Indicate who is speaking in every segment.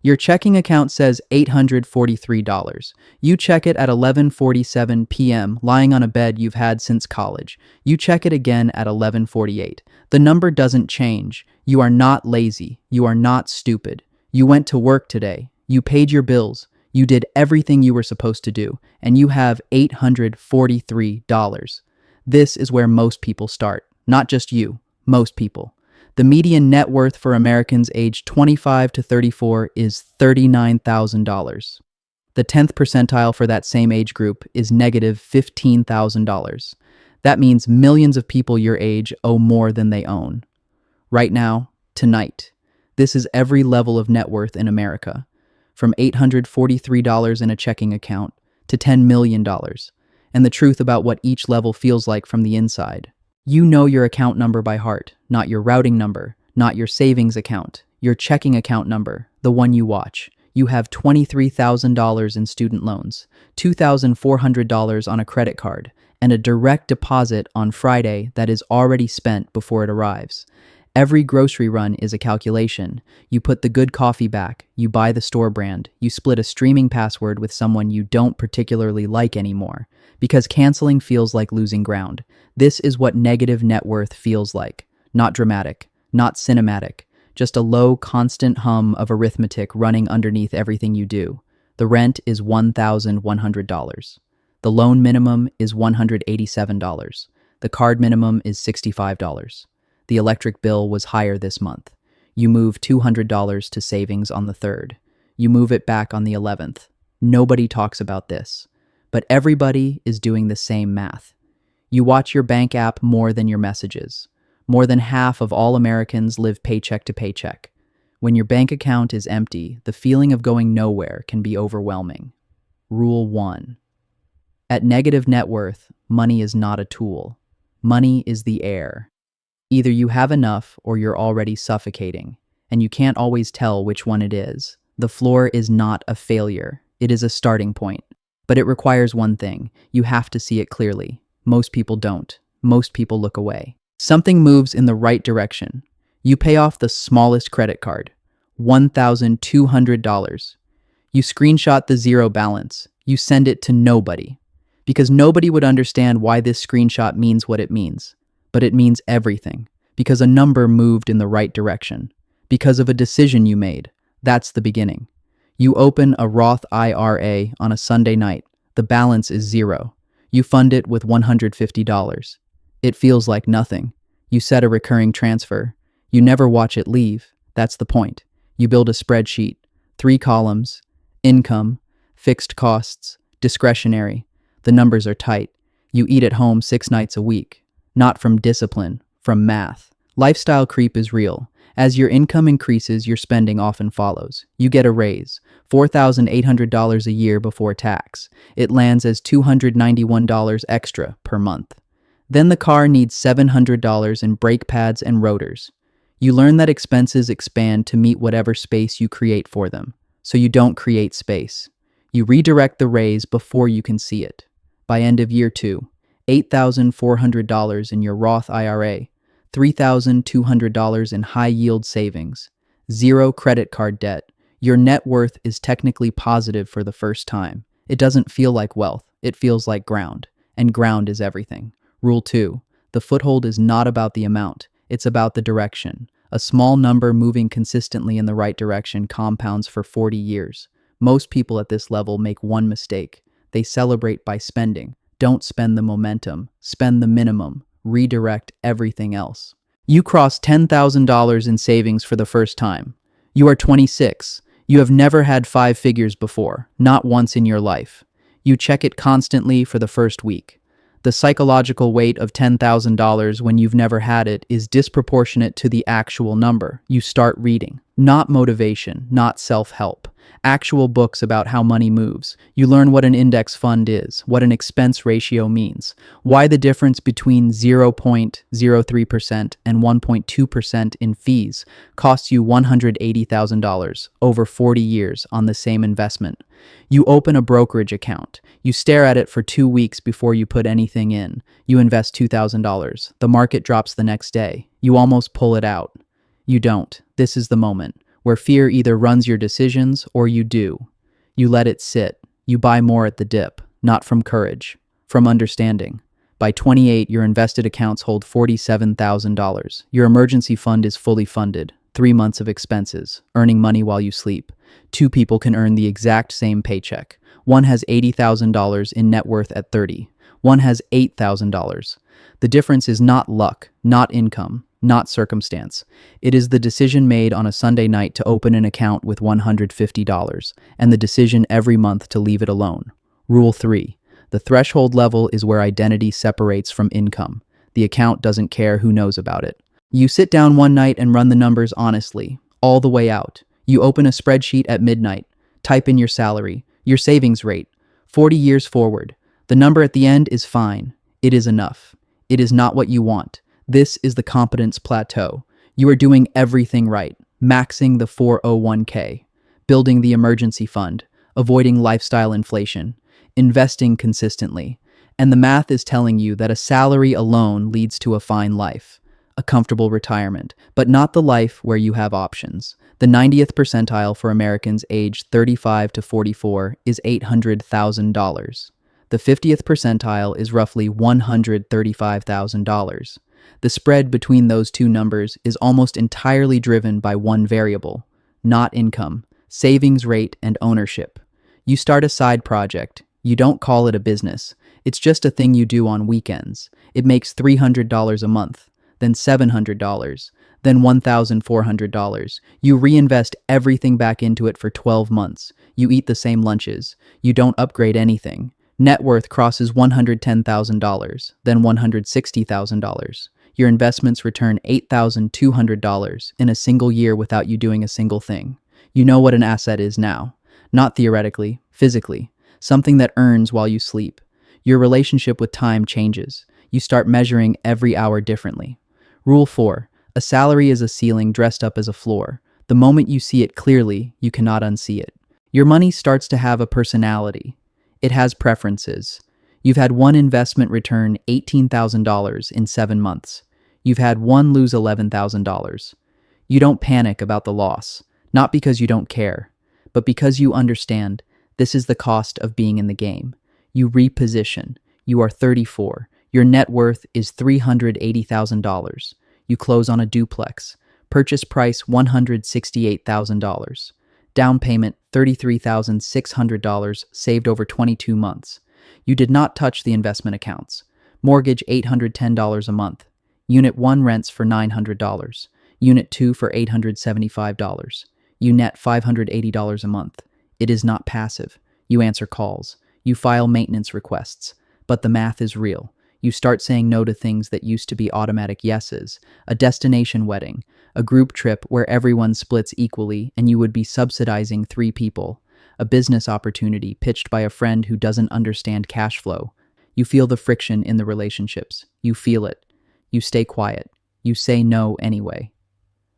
Speaker 1: Your checking account says $843. You check it at 11:47 p.m., lying on a bed you've had since college. You check it again at 11:48. The number doesn't change. You are not lazy. You are not stupid. You went to work today. You paid your bills. You did everything you were supposed to do, and you have $843. This is where most people start. Not just you, most people. The median net worth for Americans aged 25 to 34 is $39,000. The 10th percentile for that same age group is negative $15,000. That means millions of people your age owe more than they own. Right now, tonight, this is every level of net worth in America, from $843 in a checking account to $10 million, and the truth about what each level feels like from the inside. You know your account number by heart, not your routing number, not your savings account, your checking account number, the one you watch. You have $23,000 in student loans, $2,400 on a credit card, and a direct deposit on Friday that is already spent before it arrives. Every grocery run is a calculation. You put the good coffee back, you buy the store brand, you split a streaming password with someone you don't particularly like anymore, because canceling feels like losing ground. This is what negative net worth feels like. Not dramatic, not cinematic, just a low, constant hum of arithmetic running underneath everything you do. The rent is $1,100. The loan minimum is $187. The card minimum is $65. The electric bill was higher this month. You move $200 to savings on the 3rd. You move it back on the 11th. Nobody talks about this, but everybody is doing the same math. You watch your bank app more than your messages. More than half of all Americans live paycheck to paycheck. When your bank account is empty, the feeling of going nowhere can be overwhelming. Rule 1. At negative net worth, money is not a tool. Money is the air. Either you have enough or you're already suffocating, and you can't always tell which one it is. The floor is not a failure. It is a starting point. But it requires one thing. You have to see it clearly. Most people don't. Most people look away. Something moves in the right direction. You pay off the smallest credit card, $1,200. You screenshot the zero balance. You send it to nobody. Because nobody would understand why this screenshot means what it means. But it means everything. Because a number moved in the right direction. Because of a decision you made. That's the beginning. You open a Roth IRA on a Sunday night. The balance is zero. You fund it with $150. It feels like nothing. You set a recurring transfer. You never watch it leave. That's the point. You build a spreadsheet. 3 columns. Income, fixed costs, discretionary. The numbers are tight. You eat at home 6 nights a week. Not from discipline, from math. Lifestyle creep is real. As your income increases, your spending often follows. You get a raise, $4,800 a year before tax. It lands as $291 extra per month. Then the car needs $700 in brake pads and rotors. You learn that expenses expand to meet whatever space you create for them. So you don't create space. You redirect the raise before you can see it. By end of year 2, $8,400 in your Roth IRA, $3,200 in high-yield savings, 0 credit card debt. Your net worth is technically positive for the first time. It doesn't feel like wealth. It feels like ground. And ground is everything. Rule 2. The foothold is not about the amount. It's about the direction. A small number moving consistently in the right direction compounds for 40 years. Most people at this level make one mistake. They celebrate by spending. Don't spend the momentum. Spend the minimum. Redirect everything else. You cross $10,000 in savings for the first time. You are 26. You have never had 5 figures before, not once in your life. You check it constantly for the first week. The psychological weight of $10,000 when you've never had it is disproportionate to the actual number. You start reading. Not motivation, not self-help. Actual books about how money moves. You learn what an index fund is, what an expense ratio means, why the difference between 0.03% and 1.2% in fees costs you $180,000 over 40 years on the same investment. You open a brokerage account. You stare at it for 2 weeks before you put anything in. You invest $2,000. The market drops the next day. You almost pull it out. You don't. This is the moment. where fear either runs your decisions or you do. You let it sit. You buy more at the dip, not from courage, from understanding. By 28, your invested accounts hold $47,000. Your emergency fund is fully funded, 3 months of expenses, earning money while you sleep. Two people can earn the exact same paycheck. One has $80,000 in net worth at 30. One has $8,000. The difference is not luck, not income, not circumstance. It is the decision made on a Sunday night to open an account with $150 and the decision every month to leave it alone. Rule 3. The threshold level is where identity separates from income. The account doesn't care who knows about it. You sit down one night and run the numbers honestly, all the way out. You open a spreadsheet at midnight, type in your salary, your savings rate, 40 years forward. The number at the end is fine. It is enough. It is not what you want. This is the competence plateau. You are doing everything right, maxing the 401k, building the emergency fund, avoiding lifestyle inflation, investing consistently. And the math is telling you that a salary alone leads to a fine life, a comfortable retirement, but not the life where you have options. The 90th percentile for Americans aged 35 to 44 is $800,000. The 50th percentile is roughly $135,000. The spread between those two numbers is almost entirely driven by one variable, not income, savings rate, and ownership. You start a side project. You don't call it a business. It's just a thing you do on weekends. It makes $300 a month, then $700, then $1,400. You reinvest everything back into it for 12 months. You eat the same lunches. You don't upgrade anything. Net worth crosses $110,000, then $160,000. Your investments return $8,200 in a single year without you doing a single thing. You know what an asset is now. Not theoretically, physically. Something that earns while you sleep. Your relationship with time changes. You start measuring every hour differently. Rule 4. A salary is a ceiling dressed up as a floor. The moment you see it clearly, you cannot unsee it. Your money starts to have a personality. It has preferences. You've had one investment return $18,000 in 7 months. You've had one lose $11,000. You don't panic about the loss, not because you don't care, but because you understand this is the cost of being in the game. You reposition. You are 34. Your net worth is $380,000. You close on a duplex. Purchase price $168,000. Down payment $33,600 saved over 22 months. You did not touch the investment accounts. Mortgage $810 a month. Unit 1 rents for $900. Unit 2 for $875. You net $580 a month. It is not passive. You answer calls. You file maintenance requests. But the math is real. You start saying no to things that used to be automatic yeses. A destination wedding, a group trip where everyone splits equally and you would be subsidizing 3 people, a business opportunity pitched by a friend who doesn't understand cash flow. You feel the friction in the relationships. You feel it. You stay quiet. You say no anyway.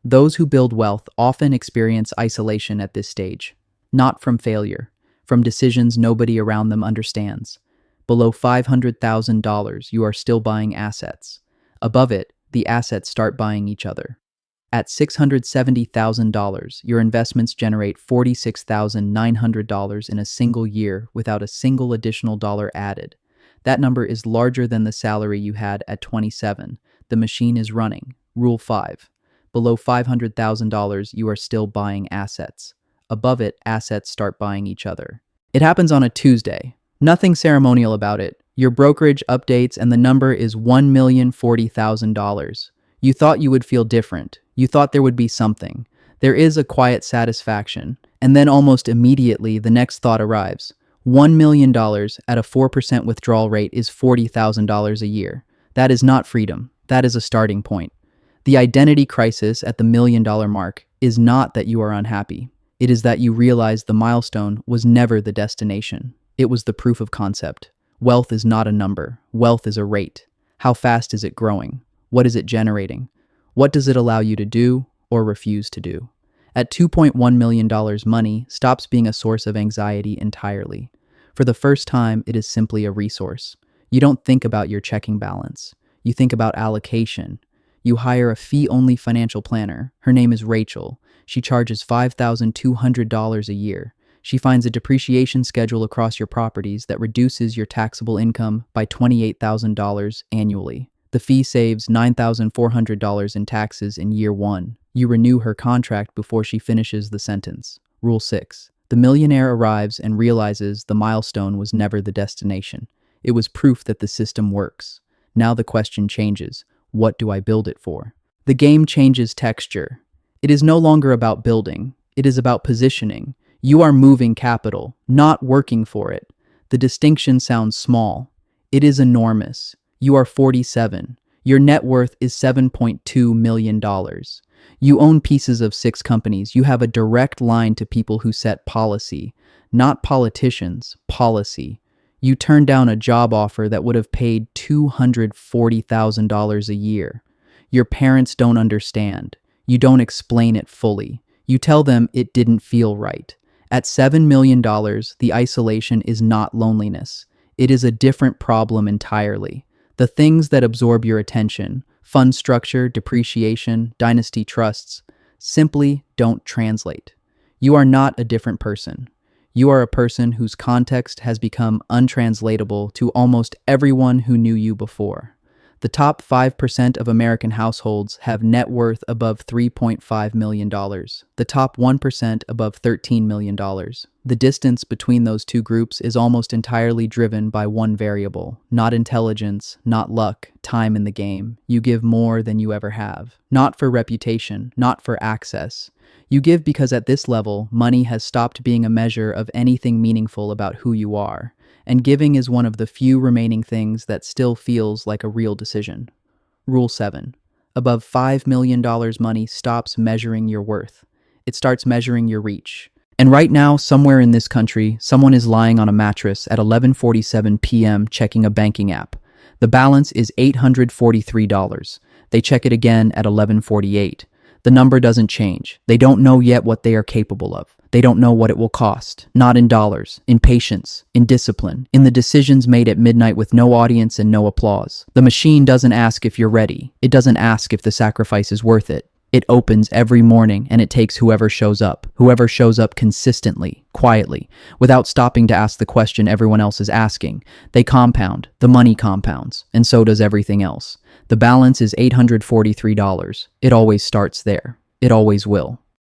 Speaker 1: Those who build wealth often experience isolation at this stage. Not from failure, from decisions nobody around them understands. Below $500,000, you are still buying assets. Above it, the assets start buying each other. At $670,000, your investments generate $46,900 in a single year without a single additional dollar added. That number is larger than the salary you had at 27. The machine is running. Rule 5. Below $500,000, you are still buying assets. Above it, assets start buying each other. It happens on a Tuesday. Nothing ceremonial about it. Your brokerage updates and the number is $1,040,000. You thought you would feel different. You thought there would be something. There is a quiet satisfaction. And then almost immediately, the next thought arrives. $1 million at a 4% withdrawal rate is $40,000 a year. That is not freedom. That is a starting point. The identity crisis at the $1 million mark is not that you are unhappy. It is that you realize the milestone was never the destination. It was the proof of concept. Wealth is not a number. Wealth is a rate. How fast is it growing? What is it generating? What does it allow you to do or refuse to do? At $2.1 million, money stops being a source of anxiety entirely. For the first time, it is simply a resource. You don't think about your checking balance. You think about allocation. You hire a fee-only financial planner. Her name is Rachel. She charges $5,200 a year. She finds a depreciation schedule across your properties that reduces your taxable income by $28,000 annually. The fee saves $9,400 in taxes in year one. You renew her contract before she finishes the sentence. Rule 6. The millionaire arrives and realizes the milestone was never the destination. It was proof that the system works. Now the question changes. What do I build it for? The game changes texture. It is no longer about building. It is about positioning. You are moving capital, not working for it. The distinction sounds small. It is enormous. You are 47. Your net worth is $7.2 million. You own pieces of 6 companies. You have a direct line to people who set policy, not politicians, policy. You turned down a job offer that would have paid $240,000 a year. Your parents don't understand. You don't explain it fully. You tell them it didn't feel right. At $7 million, the isolation is not loneliness. It is a different problem entirely. The things that absorb your attention, fund structure, depreciation, dynasty trusts, simply don't translate. You are not a different person. You are a person whose context has become untranslatable to almost everyone who knew you before. The top 5% of American households have net worth above $3.5 million. The top 1% above $13 million. The distance between those two groups is almost entirely driven by one variable, not intelligence, not luck, time in the game. You give more than you ever have. Not for reputation, not for access. You give because at this level, money has stopped being a measure of anything meaningful about who you are. And giving is one of the few remaining things that still feels like a real decision. Rule 7. Above $5 million money stops measuring your worth. It starts measuring your reach. And right now, somewhere in this country, someone is lying on a mattress at 11:47 p.m. checking a banking app. The balance is $843. They check it again at 11:48. The number doesn't change. They don't know yet what they are capable of. They don't know what it will cost. Not in dollars, in patience, in discipline, in the decisions made at midnight with no audience and no applause. The machine doesn't ask if you're ready. It doesn't ask if the sacrifice is worth it. It opens every morning and it takes whoever shows up consistently, quietly, without stopping to ask the question everyone else is asking. They compound, the money compounds, and so does everything else. The balance is $843. It always starts there. It always will.